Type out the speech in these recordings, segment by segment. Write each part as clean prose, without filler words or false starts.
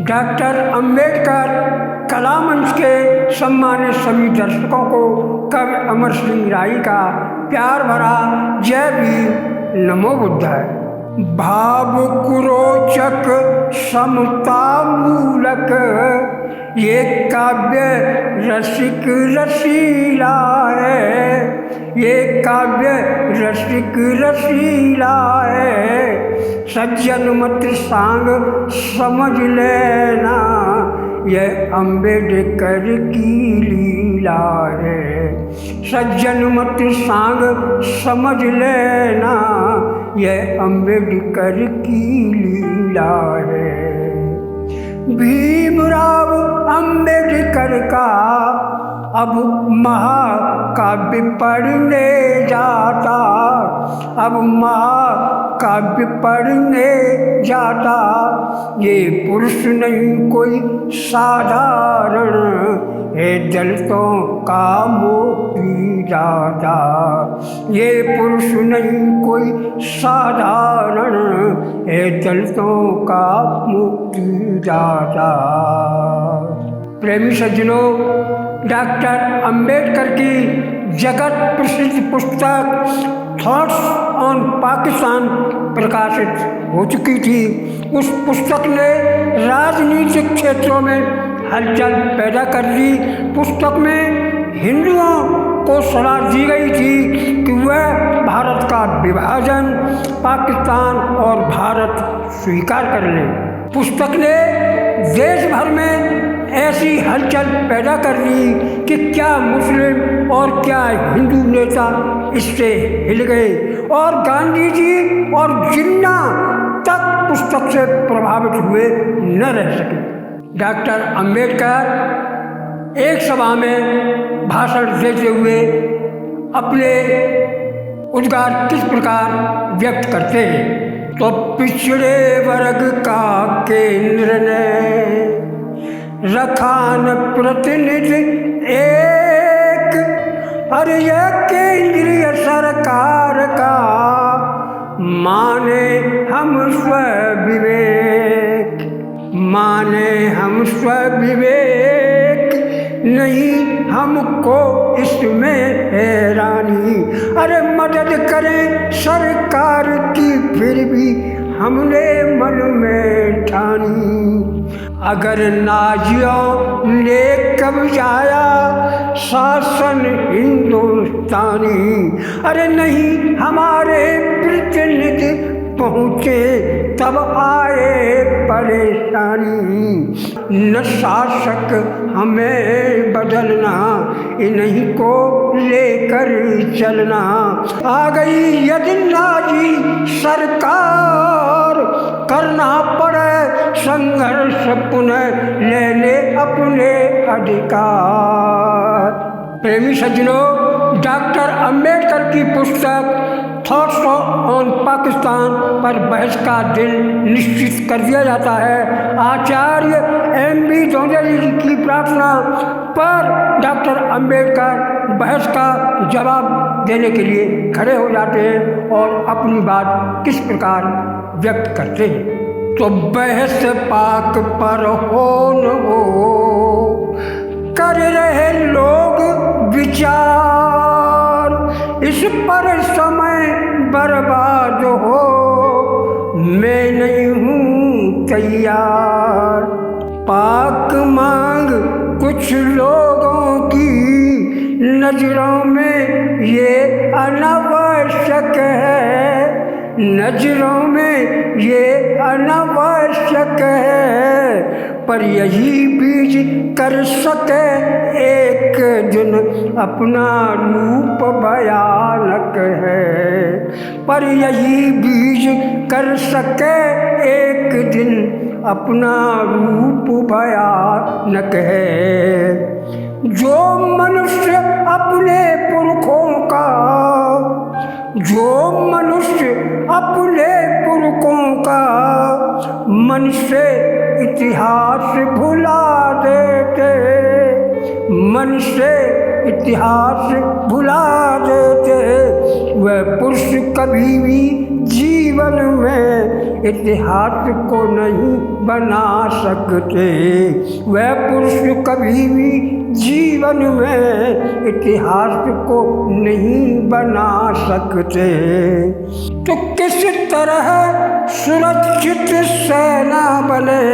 Doctor Ambedkar कला मंच के सम्मानित सभी दर्शकों को कवि अमर सिंह राय का प्यार भरा जय भीम, नमो बुद्धाय। भाव कुरोचक समता मूलक ये काव्य रसिक रसीला है, ये काव्य रसिक रसीला है। सज्जन मत सांग समझ लेना, ये अम्बेडकर की लीला है। सज्जन मत सांग समझ लेना, ये अम्बेडकर की लीला है। भीमराव अम्बेडकर का अब महाकाव्य पढ़ने जाता, अब महाकाव्य पढ़ने जाता। ये पुरुष नहीं कोई साधारण, है दलितों का मुक्ति दाता। ये पुरुष नहीं कोई साधारण, है दलितों का मुक्ति दाता। प्रेमी सज्जनों, डॉक्टर अंबेडकर की जगत प्रसिद्ध पुस्तक थॉट्स ऑन पाकिस्तान प्रकाशित हो चुकी थी। उस पुस्तक ने राजनीतिक क्षेत्रों में हलचल पैदा कर दी। पुस्तक में हिंदुओं को सलाह दी गई थी कि वह भारत का विभाजन, पाकिस्तान और भारत स्वीकार कर लें। पुस्तक ने देश भर में ऐसी हलचल पैदा कर दी कि क्या मुस्लिम और क्या हिंदू नेता इससे हिल गए और गांधी जी और जिन्ना तक पुस्तक से प्रभावित हुए न रह सके। डॉक्टर अंबेडकर एक सभा में भाषण देते हुए अपने उद्गार किस प्रकार व्यक्त करते हैं? तो पिछड़े वर्ग का केंद्र ने रखा न प्रतिनिधि एक, अरे यह केंद्रीय सरकार का माने हम स्वविवेक, माने हम स्वविवेक, नहीं हमको इसमें हैरानी। अरे मदद करें सरकार की फिर भी हमने मन में ठानी। अगर नाजियों ने कब्जाया शासन हिंदुस्तानी, अरे नहीं हमारे प्रतिनिधि पहुँचे तब आए परेशानी। न शासक हमें बदलना, इन्हीं को लेकर चलना। आ गई यदि नाजी सरकार, करना पड़े संघर्ष पुनः लेने अपने अधिकार। प्रेमी सज्जनों, डॉक्टर अंबेडकर की पुस्तक थॉट्स ऑन पाकिस्तान पर बहस का दिन निश्चित कर दिया जाता है। आचार्य M.B. जोंधे जी की प्रार्थना पर डॉक्टर अंबेडकर बहस का जवाब देने के लिए खड़े हो जाते हैं और अपनी बात किस प्रकार व्यक्त करते हैं। तो बहस पाक पर हो न हो, कर रहे लोग विचार, इस पर समय बर्बाद हो, मैं नहीं हूँ तैयार। पाक मांग कुछ लोगों की नजरों में ये अनावश्यक है, नजरों में ये अनावश्यक है। पर यही बीज कर सके एक दिन अपना रूप भयानक है, पर यही बीज कर सके एक दिन अपना रूप भयानक है। जो मनुष्य अपने पुरखों का, जो मनुष्य अपने पुरखों का मन से इतिहास भुला देते, मन से इतिहास भुला देते, वह पुरुष कभी भी जीवन में इतिहास को नहीं बना सकते। वह पुरुष कभी भी जीवन में इतिहास को नहीं बना सकते। तो किस तरह सुरक्षित सेना बने,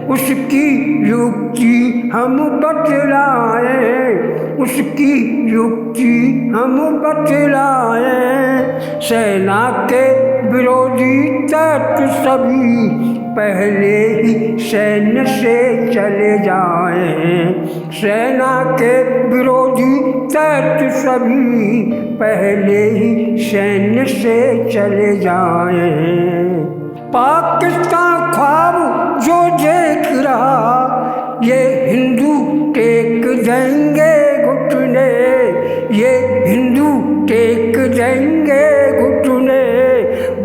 उसकी युक्ति हम बतलाएं, उसकी युक्ति हम बतलाएं। सेना के विरोधी तत्व सभी पहले ही सैन्य से चले जाएं। सेना के विरोधी तत्व सभी पहले ही सैन्य से चले जाएं। पाकिस्तान ख्वाब जो देख रहा, ये हिंदू टेक देंगे घुटने, ये हिंदू टेक देंगे घुटने।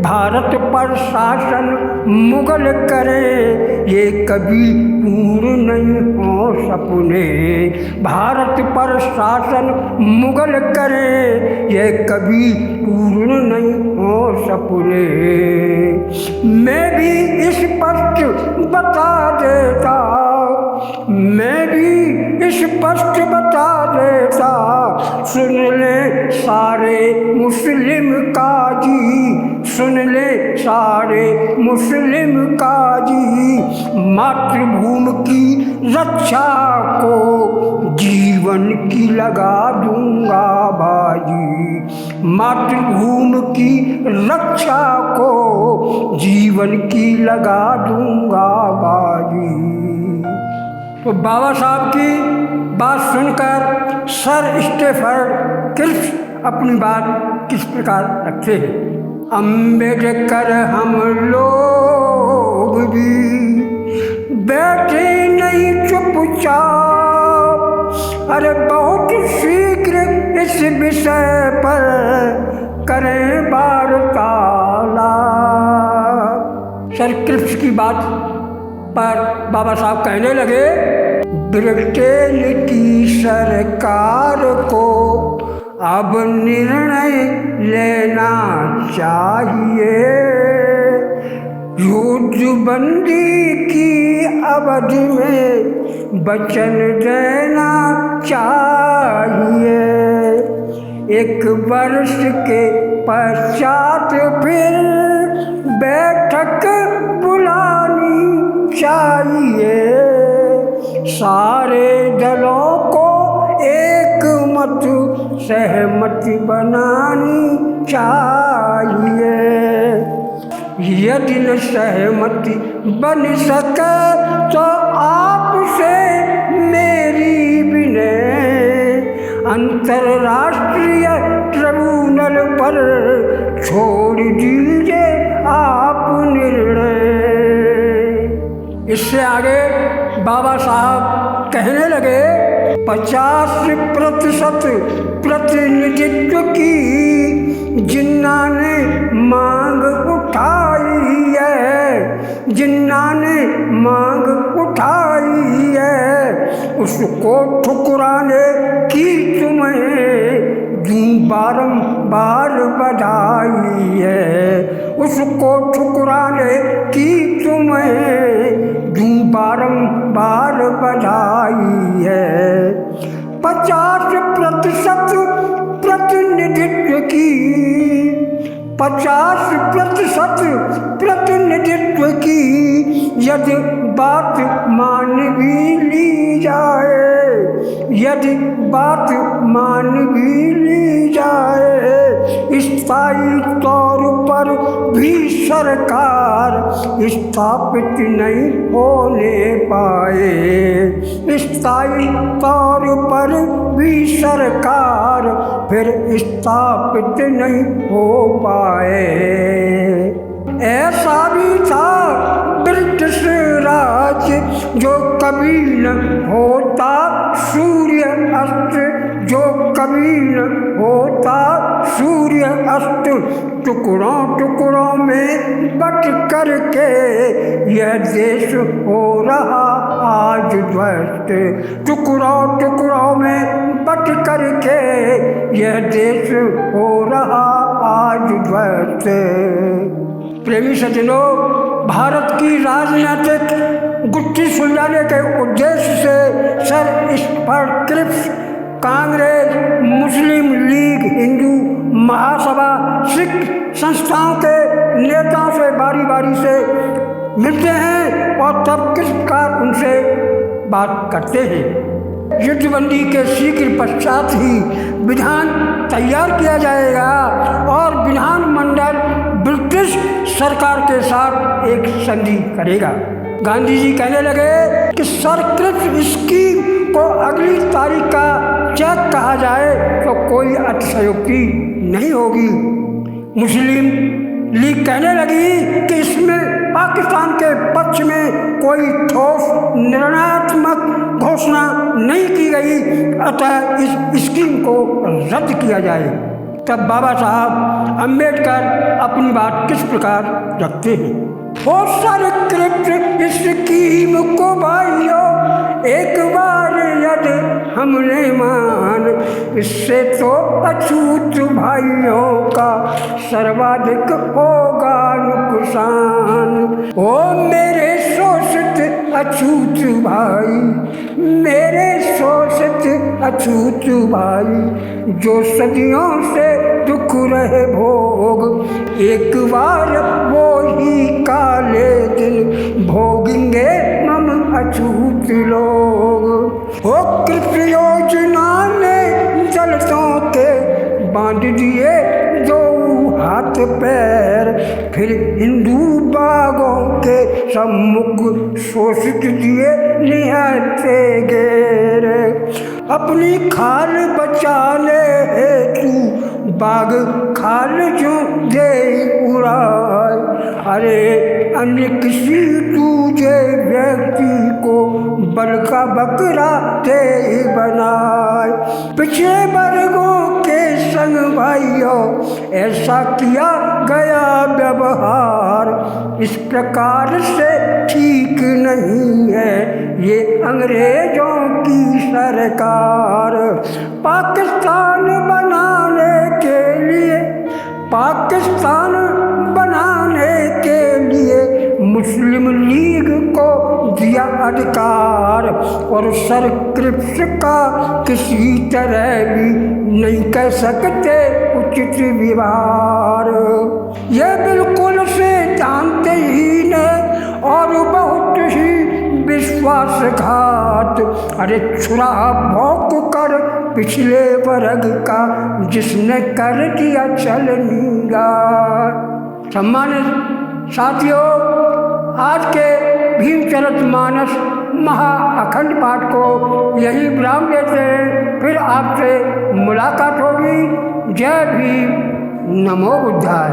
भारत पर शासन मुगल करे, ये कभी पूर्ण नहीं हो सपने। भारत पर शासन मुगल करे, ये कभी पूर्ण नहीं हो सपने। मैं भी स्पष्ट बता देता, मैं भी स्पष्ट बता देता। सुन ले सारे मुस्लिम काजी, सुन ले सारे मुस्लिम काजी। मातृभूमि की रक्षा को जीवन की लगा दूंगा बाजी। मातृभूमि की रक्षा को जीवन की लगा दूंगा बाजी। तो बाबा साहब की बात सुनकर सर स्टीफन क्रिप्स अपनी बात किस प्रकार रखते हैं। अम्बेडकर हम लोग भी बैठे नहीं चुपचाप, अरे बहुत शीघ्र इस विषय पर करें वार्तालाप। सर क्रिप्स की बात पर बाबा साहब कहने लगे, ब्रिटेन की सरकार को अब निर्णय लेना चाहिए। युद्धबंदी की अवधि में वचन देना चाहिए। 1 वर्ष के पश्चात फिर बैठक बुलानी चाहिए। सारे दलों को एक मत सहमति बनानी चाहिए। यदि न सहमति बन सके तो आपसे मेरी विनय, अंतर्राष्ट्रीय ट्रिब्यूनल पर छोड़ दीजिए आप निर्णय। इससे आगे बाबा साहब कहने लगे, 50% प्रतिनिधित्व की जिन्ना ने मांग उठाई है, जिन्ना ने मांग उठाई है, उसको ठुकराने की तुम्हें यूं बारंबार बधाई है। उसको ठुकराने की तुम्हें यूं बारंबार बधाई है। 50% प्रतिनिधित्व की, 50% प्रतिनिधित्व की यदि बात मान भी ली जाए, यदि बात मान भी ली जाए, स्थायी तौर पर भी सरकार स्थापित नहीं होने पाए। स्थायी तौर पर भी सरकार फिर स्थापित नहीं हो पाए। ऐसा भी था ब्रिटिश राज जो कभी न होता सूर्य अस्त, जो कभी न होता सूर्य अस्त। टुकड़ों टुकड़ों में बट करके यह देश हो रहा आज ध्वस्त। टुकड़ों टुकड़ों में बट करके यह देश हो रहा आज ध्वस्त। प्रेमी सज्जनों, भारत की राजनीतिक गुत्थी सुलझाने के उद्देश्य से सर स्पर क्रिप्स कांग्रेस, मुस्लिम लीग, हिंदू महासभा, सिख संस्थाओं के नेताओं से बारी बारी से मिलते हैं और तब किस प्रकार उनसे बात करते हैं। युद्धबंदी के शीघ्र पश्चात ही विधान तैयार किया जाएगा और विधानमंडल ब्रिटिश सरकार के साथ एक संधि करेगा। गांधी जी कहने लगे कि सर क्रिप्स स्कीम को अगली तारीख का चेक कहा जाए तो कोई अतिशयोक्ति नहीं होगी। मुस्लिम लीग कहने लगी कि इसमें पाकिस्तान के पक्ष में कोई ठोस निर्णयात्मक घोषणा नहीं की गई, अतः इस स्कीम को रद्द किया जाए। तब बाबा साहब अम्बेडकर अपनी बात किस प्रकार रखते हैं। ओ सर क्रिप्स स्कीम को भाइयों एक बार यदि हमने मान, इससे तो अछूत भाइयों का सर्वाधिक होगा नुकसान। ओ मेरे शोषित अछूत भाई, मेरे शोषित अछूत भाई, जो सदियों से दुख रहे भोग, एक बार वो ही काले दिन भोगेंगे हम अछूत लोग। ओ कृपा योजना ने दलितों के बांध दिए दो हाथ पैर, फिर हिंदू बागों के सम्मुख शोषित दिए निहत्थे घेर। अपनी खाल बचाने हेतु बाग खाल जो दे उड़ाए, अरे अन्य किसी दूजे व्यक्ति को बल का बकरा दे बनाए। पिछले वर्गों के संग भाइयों ऐसा किया गया व्यवहार, इस प्रकार से ठीक नहीं है ये अंग्रेजों की सरकार। पाकिस्तान बनाने के लिए, पाकिस्तान बनाने के लिए मुस्लिम लीग को दिया अधिकार, और सर क्रिप्स का किसी तरह भी नहीं कह सकते उचित व्यवहार। ये बिल्कुल से जानते ही नहीं और बहुत ही विश्वासघात, अरे छुरा भौंक कर पिछले वर्ग का जिसने कर दिया चलनीगा। सम्मानित साथियों, आज के भीमचरितमानस महाअखंड पाठ को यही विराम देते हैं। फिर आपसे मुलाकात होगी। जय भीम, नमो बुद्धाय।